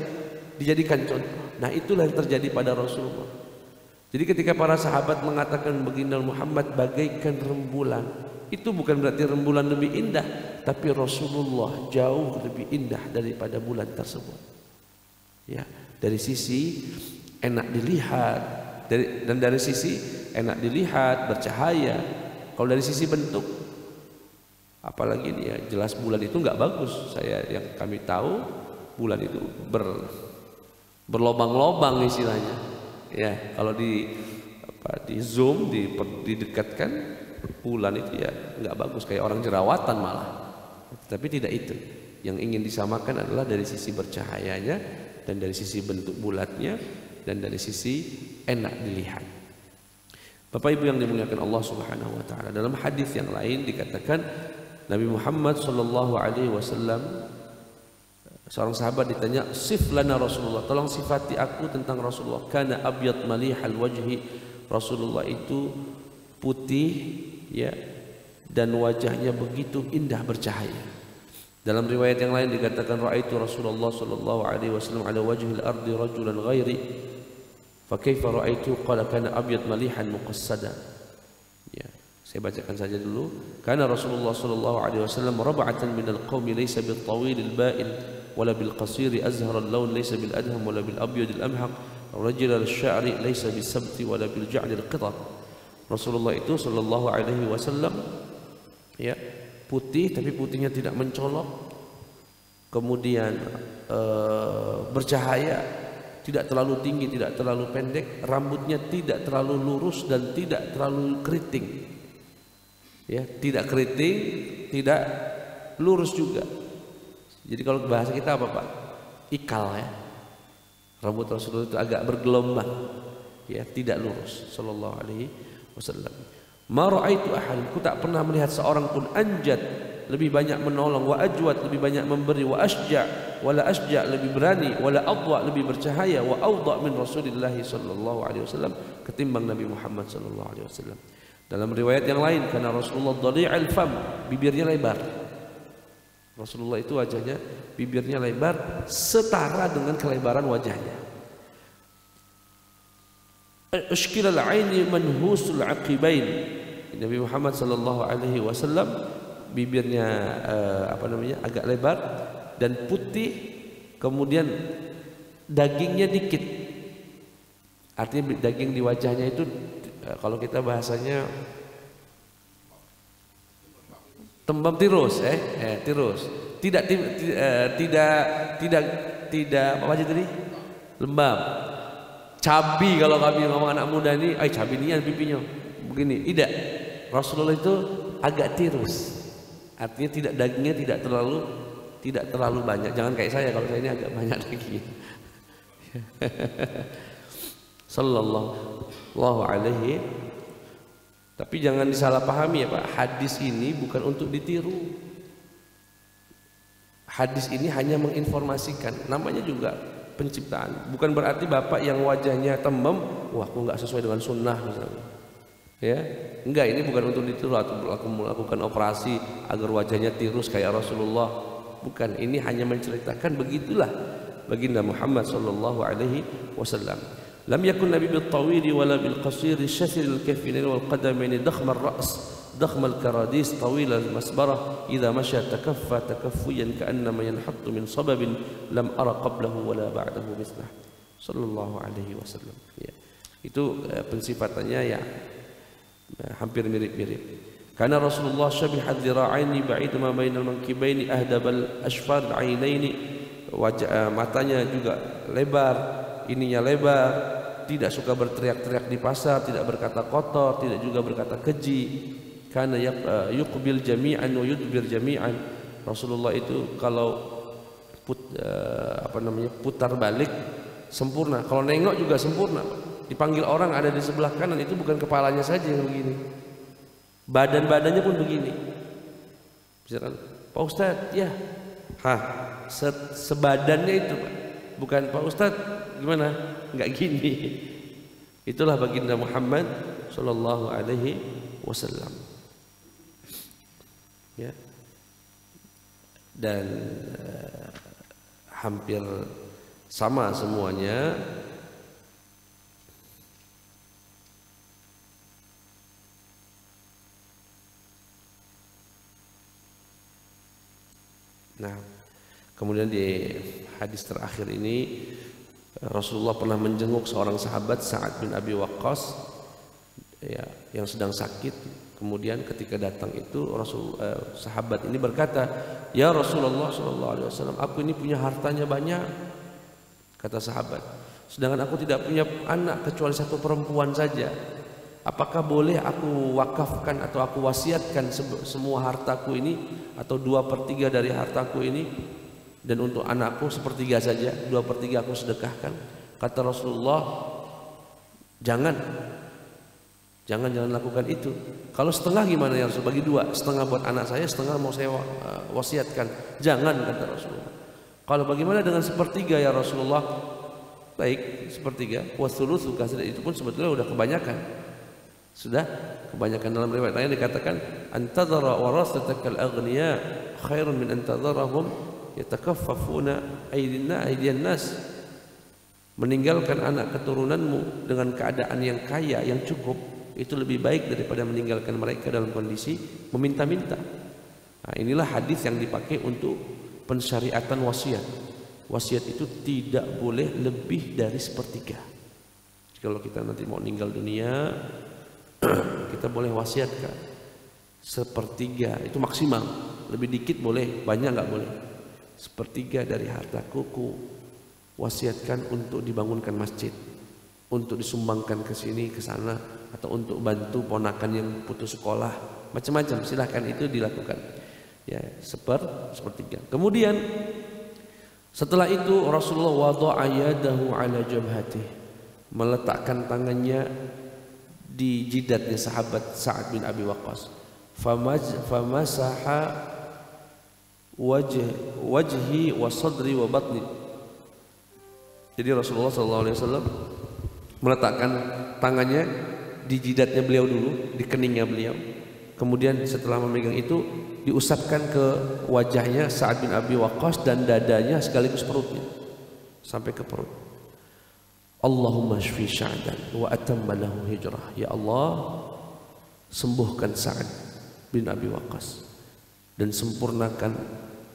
dijadikan contoh. Nah, itulah yang terjadi pada Rasulullah. Jadi ketika para sahabat mengatakan baginda Muhammad bagaikan rembulan, itu bukan berarti rembulan lebih indah, tapi Rasulullah jauh lebih indah daripada bulan tersebut. Ya. Dari sisi enak dilihat, dari sisi enak dilihat, bercahaya. Kalau dari sisi bentuk, Apalagi dia jelas bulan itu nggak bagus. Yang kami tahu bulan itu berlobang-lobang istilahnya. Ya, kalau di zoom, didekatkan bulan itu ya nggak bagus, kayak orang jerawatan malah. Tapi tidak itu. Yang ingin disamakan adalah dari sisi bercahayanya, dan dari sisi bentuk bulatnya, dan dari sisi enak dilihat. Bapak Ibu yang dimuliakan Allah Subhanahu wa taala, dalam hadis yang lain dikatakan Nabi Muhammad sallallahu alaihi wasallam, seorang sahabat ditanya, "Sif lana Rasulullah, tolong sifati aku tentang Rasulullah." Kana abyad malihal wajhi, Rasulullah itu putih ya, dan wajahnya begitu indah bercahaya. Dalam riwayat yang lain dikatakan, "Ra'aitu Rasulullah sallallahu alaihi wasallam ala wajhil ardi rajulan ghairi, fa kaifa ra'aitu?" Qala kana abyad malihan muqassada. Ya, saya bacakan saja dulu. Kana Rasulullah sallallahu alaihi wasallam rab'atan minal qaumi laysa bil tawil al ba'il wala bil qasir azhar al lawn laysa bil adham wala bil abyad al amhaq rajul al sya'ri laysa bis sabt wala bil ja'd al qitab. Rasulullah itu sallallahu alaihi wasallam ya, putih tapi putihnya tidak mencolok, kemudian bercahaya, tidak terlalu tinggi, tidak terlalu pendek, rambutnya tidak terlalu lurus dan tidak terlalu keriting. Ya, tidak keriting, tidak lurus juga. Jadi kalau bahasa kita apa Pak? Ikal ya. Rambut Rasulullah itu agak bergelombang, ya, tidak lurus sallallahu alaihi wasallam. Ma ra'aitu ahadan, ku tak pernah melihat seorang pun anjad, lebih banyak menolong, wa ajwad, lebih banyak memberi, wa asja' wala asja', lebih berani, wala adwa, lebih bercahaya, wa awda' min Rasulillah sallallahu alaihi wasallam, ketimbang Nabi Muhammad sallallahu alaihi wasallam. Dalam riwayat yang lain, karena Rasulullah dhali'al fam, bibirnya lebar. Rasulullah itu wajahnya, bibirnya lebar setara dengan kelebaran wajahnya. Ashkilal aini manhusul aqibain. Nabi Muhammad sallallahu alaihi wasallam bibirnya agak lebar dan putih, kemudian dagingnya dikit. Artinya daging di wajahnya itu kalau kita bahasanya tembam tirus, tirus. Tidak apa aja tadi? Lembab. Cabi, kalau kami ngomong anak muda ini, cabi nian pipinya. Begini, tidak. Rasulullah itu agak tirus. Artinya dagingnya tidak terlalu banyak. Jangan kayak saya, kalau saya ini agak banyak dagingnya. Sallallahu alaihi. Tapi jangan disalahpahami ya Pak, hadis ini bukan untuk ditiru. Hadis ini hanya menginformasikan, namanya juga penciptaan. Bukan berarti Bapak yang wajahnya tembem, wah aku nggak sesuai dengan sunnah misalnya. Ya, enggak, ini bukan untuk ditiru atau melakukan operasi agar wajahnya tirus kayak Rasulullah. Bukan, ini hanya menceritakan begitulah baginda Muhammad sallallahu alaihi wasallam. Lam yakun nabi bil tawil wala bil qasir shathir al kaffain wal qadamain dakhma ar ra's dakhma al karadis tawil al masbarah idza masha takaffa takaffuyan ka'annama yanhattu min sababin lam ara qablahu wala ba'dahu mithlah sallallahu alaihi wasallam. Ya, itu pensifatannya ya hampir mirip-mirip. Karena Rasulullah syabihad dzira'aini ba'id ma bainal mankibaini ahdabal ashfar al-ainaini, wajah matanya juga lebar, ininya lebar, tidak suka berteriak-teriak di pasar, tidak berkata kotor, tidak juga berkata keji. Karena yuqbil jami'an wa yudbir jami'an. Rasulullah itu kalau putar balik sempurna, kalau nengok juga sempurna. Dipanggil orang ada di sebelah kanan, itu bukan kepalanya saja yang begini, badan-badannya pun begini. Misalkan, Pak Ustadz, ya, sebadannya itu Pak. Bukan Pak Ustadz, gimana? Enggak gini. Itulah baginda Muhammad sallallahu alaihi wasallam. Ya. Dan hampir sama semuanya. Nah, kemudian di hadis terakhir ini Rasulullah pernah menjenguk seorang sahabat, Sa'ad bin Abi Waqqas, ya, yang sedang sakit. Kemudian ketika datang itu sahabat ini berkata, "Ya Rasulullah sallallahu alaihi wasallam, aku ini punya hartanya banyak." Kata sahabat, "Sedangkan aku tidak punya anak kecuali satu perempuan saja. Apakah boleh aku wakafkan atau aku wasiatkan semua hartaku ini atau 2/3 dari hartaku ini, dan untuk anakku 1/3 saja, 2/3 aku sedekahkan?" Kata Rasulullah, Jangan lakukan itu. Kalau setengah gimana ya Rasul? Bagi 2, setengah buat anak saya, setengah mau saya wasiatkan. Jangan, kata Rasulullah. Kalau bagaimana dengan 1/3 ya Rasulullah? Baik, 1/3. Wasulusu kasir, itu pun sebetulnya sudah kebanyakan. Sudah kebanyakan. Dalam riwayat lain dikatakan, antadzara warasatakal aghniya khairun min antadzarahum yatakaffafuna aydiyan nas. Meninggalkan anak keturunanmu dengan keadaan yang kaya, yang cukup, itu lebih baik daripada meninggalkan mereka dalam kondisi meminta-minta. Nah, inilah hadis yang dipakai untuk pensyariatan wasiat. Wasiat itu tidak boleh lebih dari 1/3. Kalau kita nanti mau meninggal dunia, kita boleh wasiatkan 1/3, itu maksimal. Lebih dikit boleh, banyak nggak boleh. 1/3 dari hartaku wasiatkan untuk dibangunkan masjid, untuk disumbangkan ke sini ke sana, atau untuk bantu ponakan yang putus sekolah, macam-macam, silahkan itu dilakukan. Ya, 1/3. Kemudian setelah itu Rasulullah wada'a yadahu ala jabhatih, meletakkan tangannya di jidatnya sahabat Sa'ad bin Abi Waqqas. Famasaha wajhi wa sadri wa batni. Jadi Rasulullah SAW meletakkan tangannya di jidatnya beliau dulu, di keningnya beliau. Kemudian setelah memegang itu, diusapkan ke wajahnya Sa'ad bin Abi Waqqas dan dadanya sekaligus perutnya sampai ke perut. Allahumma shfi Sa'dan wa atamma lahu hijrah. Ya Allah, sembuhkan Sa'ad bin Abi Waqqas dan sempurnakan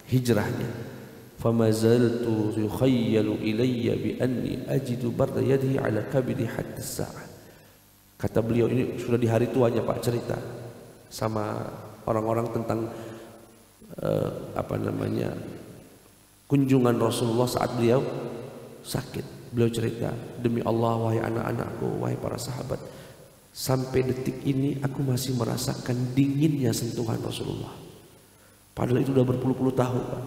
hijrahnya. فما زلت يخيل إلي بأني أجد برد يده على كبدي حتى الساعة. Kata beliau, ini sudah di hari tuanya Pak, cerita sama orang-orang tentang kunjungan Rasulullah saat beliau sakit. Beliau cerita, demi Allah wahai anak-anakku, wahai para sahabat, sampai detik ini aku masih merasakan dinginnya sentuhan Rasulullah. Padahal itu sudah berpuluh-puluh tahun Pak.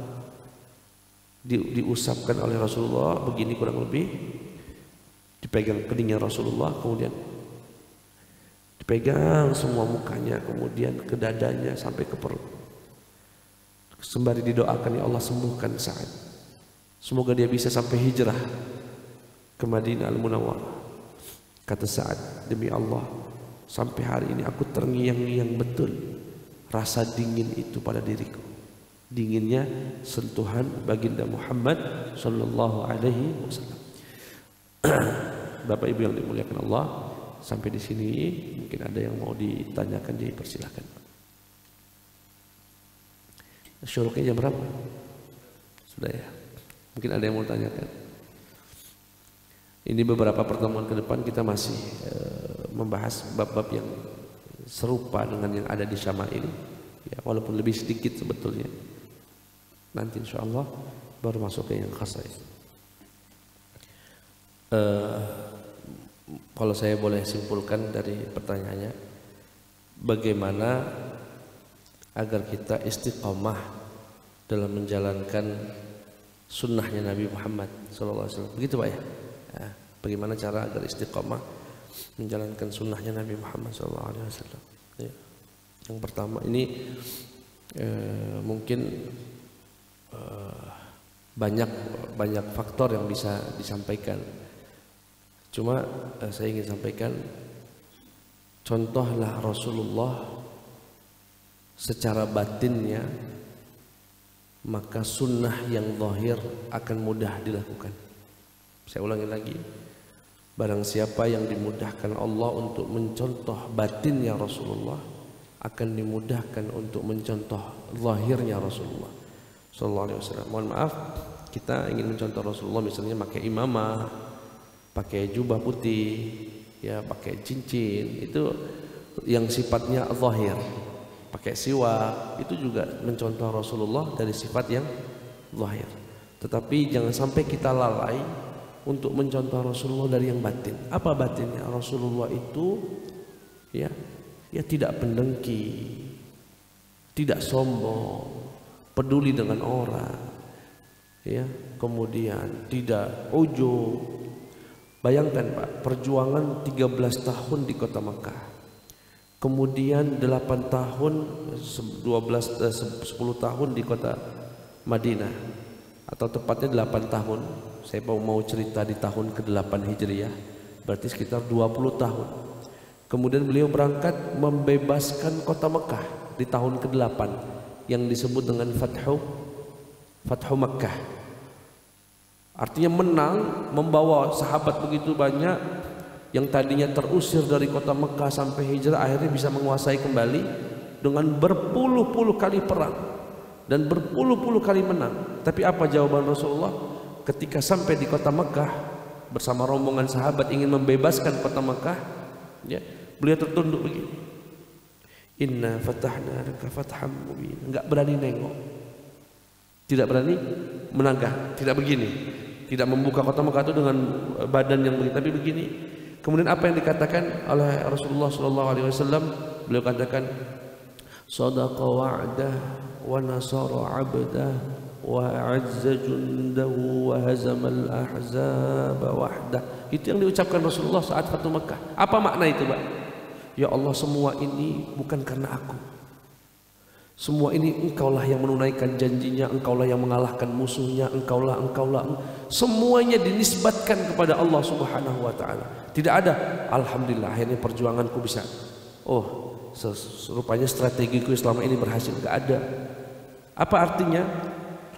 Diusapkan oleh Rasulullah begini kurang lebih, dipegang keningnya Rasulullah, kemudian dipegang semua mukanya, kemudian ke dadanya sampai ke perut, sembari didoakan, ya Allah sembuhkan Sa'ad, semoga dia bisa sampai hijrah ke Madinah Al-Munawwarah. Kata Sa'ad, demi Allah sampai hari ini aku terngiang-ngiang betul rasa dingin itu pada diriku. Dinginnya sentuhan baginda Muhammad sallallahu alaihi wasallam. Bapak Ibu yang dimuliakan Allah, sampai di sini mungkin ada yang mau ditanyakan, dipersilakan. Syuruknya jam berapa? Sudah ya. Mungkin ada yang mau tanyakan. Ini beberapa pertemuan ke depan kita masih membahas bab-bab yang serupa dengan yang ada di Syama'il, ya, walaupun lebih sedikit sebetulnya. Nanti insya Allah baru masuk ke yang khasais. Kalau saya boleh simpulkan dari pertanyaannya, bagaimana agar kita istiqomah dalam menjalankan sunnahnya Nabi Muhammad SAW, begitu Pak ya? Bagaimana cara agar istiqomah menjalankan sunnahnya Nabi Muhammad SAW? Ya. Yang pertama ini mungkin banyak faktor yang bisa disampaikan. Cuma saya ingin sampaikan, contohlah Rasulullah secara batinnya, maka sunnah yang zahir akan mudah dilakukan. Saya ulangi lagi, barang siapa yang dimudahkan Allah untuk mencontoh batinnya Rasulullah, akan dimudahkan untuk mencontoh zahirnya Rasulullah sallallahu alaihi wasallam. Mohon maaf, kita ingin mencontoh Rasulullah misalnya pakai imamah, pakai jubah putih, ya pakai cincin, itu yang sifatnya zahir. Pakai siwak itu juga mencontoh Rasulullah dari sifat yang zahir. Tetapi jangan sampai kita lalai untuk mencontoh Rasulullah dari yang batin. Apa batinnya? Rasulullah itu ya tidak pendengki, tidak sombong, peduli dengan orang, ya, kemudian tidak ujub. Bayangkan Pak, perjuangan 13 tahun di kota Mekah, kemudian 8 tahun 10 tahun di kota Madinah, atau tepatnya 8 tahun. Saya mau cerita di tahun ke-8 Hijriah, berarti sekitar 20 tahun. Kemudian beliau berangkat membebaskan kota Mekah di tahun ke-8 yang disebut dengan Fathu Makkah. Artinya menang, membawa sahabat begitu banyak yang tadinya terusir dari kota Mekah sampai hijrah, akhirnya bisa menguasai kembali dengan berpuluh-puluh kali perang dan berpuluh-puluh kali menang. Tapi apa jawaban Rasulullah ketika sampai di kota Mekah bersama rombongan sahabat ingin membebaskan kota Mekah? Ya, beliau tertunduk begini, inna fatahna laka fatham mubin. Enggak berani nengok, tidak berani menangkah, tidak begini, tidak membuka kota Mekah itu dengan badan yang begini, tapi begini. Kemudian apa yang dikatakan oleh Rasulullah SAW? Beliau katakan, sadaqa wa'dah wa nasara 'abdah wa a'azza jundahu wa hazamal ahzaba wahdah. Itu yang diucapkan Rasulullah saat Fathu Mekah. Apa makna itu, Pak? Ya Allah, semua ini bukan karena aku. Semua ini engkaulah yang menunaikan janjinya, engkaulah yang mengalahkan musuhnya, engkaulah. Semuanya dinisbatkan kepada Allah Subhanahu wa taala. Tidak ada alhamdulillah akhirnya perjuanganku bisa. Oh, rupanya strategiku selama ini berhasil. Enggak ada. Apa artinya?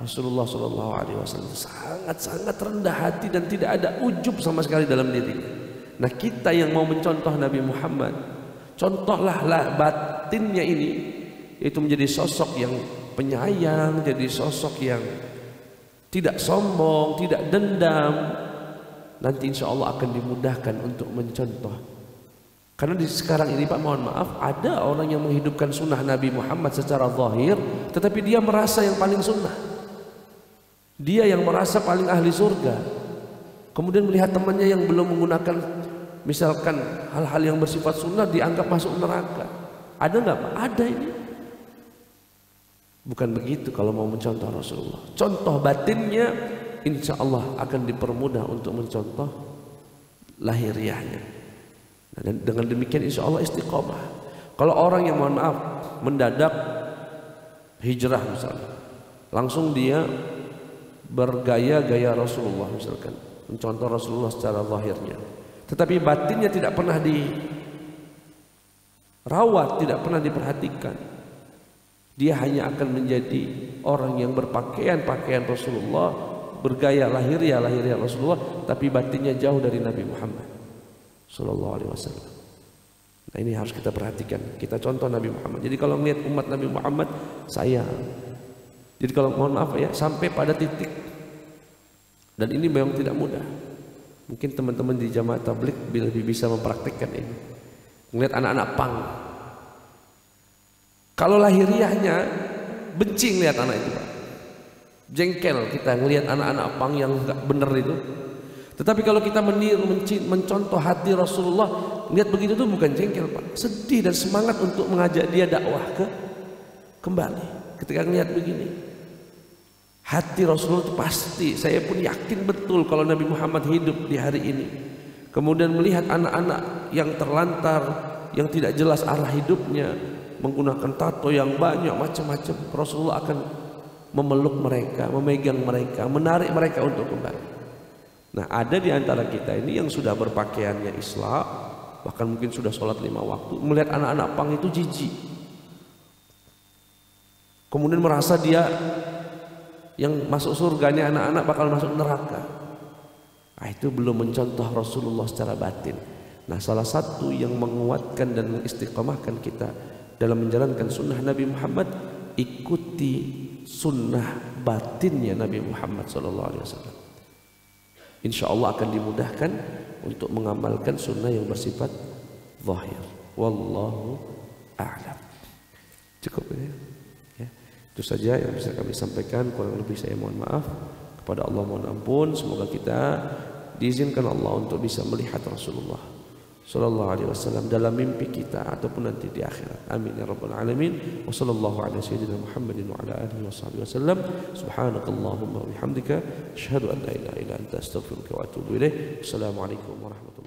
Rasulullah SAW sangat-sangat rendah hati dan tidak ada ujub sama sekali dalam dirinya. Nah, kita yang mau mencontoh Nabi Muhammad, contohlah batinnya ini, itu menjadi sosok yang penyayang, jadi sosok yang tidak sombong, tidak dendam. Nanti insya Allah akan dimudahkan untuk mencontoh. Karena di sekarang ini Pak, mohon maaf, ada orang yang menghidupkan sunnah Nabi Muhammad secara zahir, tetapi dia merasa yang paling sunnah, dia yang merasa paling ahli surga. Kemudian melihat temannya yang belum menggunakan misalkan hal-hal yang bersifat sunnah, dianggap masuk neraka. Ada nggak Pak? Ada ini. Bukan begitu kalau mau mencontoh Rasulullah. Contoh batinnya insya Allah akan dipermudah untuk mencontoh lahiriahnya. Dan dengan demikian insya Allah istiqomah. Kalau orang yang mohon maaf mendadak hijrah misalnya, langsung dia bergaya-gaya Rasulullah misalkan, mencontoh Rasulullah secara lahirnya, tetapi batinnya tidak pernah dirawat, tidak pernah diperhatikan, dia hanya akan menjadi orang yang berpakaian Rasulullah, bergaya lahiriah Rasulullah, tapi batinnya jauh dari Nabi Muhammad Sallallahu Alaihi Wasallam. Nah, ini harus kita perhatikan. Kita contoh Nabi Muhammad. Jadi kalau melihat umat Nabi Muhammad, sayang. Jadi kalau mohon maaf ya, sampai pada titik, dan ini memang tidak mudah. Mungkin teman-teman di jamaah tabligh lebih bisa mempraktikkan ini. Melihat anak-anak pang, kalau lahiriahnya benci ngelihat anak itu Pak, jengkel kita ngelihat anak-anak pang yang nggak bener itu. Tetapi kalau kita meniru, mencontoh hati Rasulullah, lihat begitu tuh bukan jengkel Pak, sedih dan semangat untuk mengajak dia dakwah kembali. Ketika ngelihat begini, hati Rasulullah itu pasti, saya pun yakin betul kalau Nabi Muhammad hidup di hari ini, kemudian melihat anak-anak yang terlantar, yang tidak jelas arah hidupnya, menggunakan tato yang banyak macam-macam, Rasulullah akan memeluk mereka, memegang mereka, menarik mereka untuk kembali. Nah, ada di antara kita ini yang sudah berpakaiannya Islam, bahkan mungkin sudah sholat 5 waktu, melihat anak-anak pang itu jijik, kemudian merasa dia yang masuk surganya anak-anak bakal masuk neraka. Nah, itu belum mencontoh Rasulullah secara batin. Nah, salah satu yang menguatkan dan mengistiqomahkan kita dalam menjalankan sunnah Nabi Muhammad, ikuti sunnah batinnya Nabi Muhammad SAW. Insya Allah akan dimudahkan untuk mengamalkan sunnah yang bersifat zahir. Wallahu a'lam. Cukup ya. Ya. Itu saja yang bisa kami sampaikan, kurang lebih saya mohon maaf. Kepada Allah mohon ampun. Semoga kita diizinkan Allah untuk bisa melihat Rasulullah sallallahu alaihi wasallam dalam mimpi kita ataupun nanti di akhirat. Amin ya rabbal alamin. Wa sallallahu ala sayyidina Muhammadin wa ala alihi washabbihi wasallam. Subhanakallahumma wa bihamdika asyhadu an la ilaha illa anta astaghfiruka wa atubu ilaik. Assalamualaikum warahmatullahi wabarakatuh.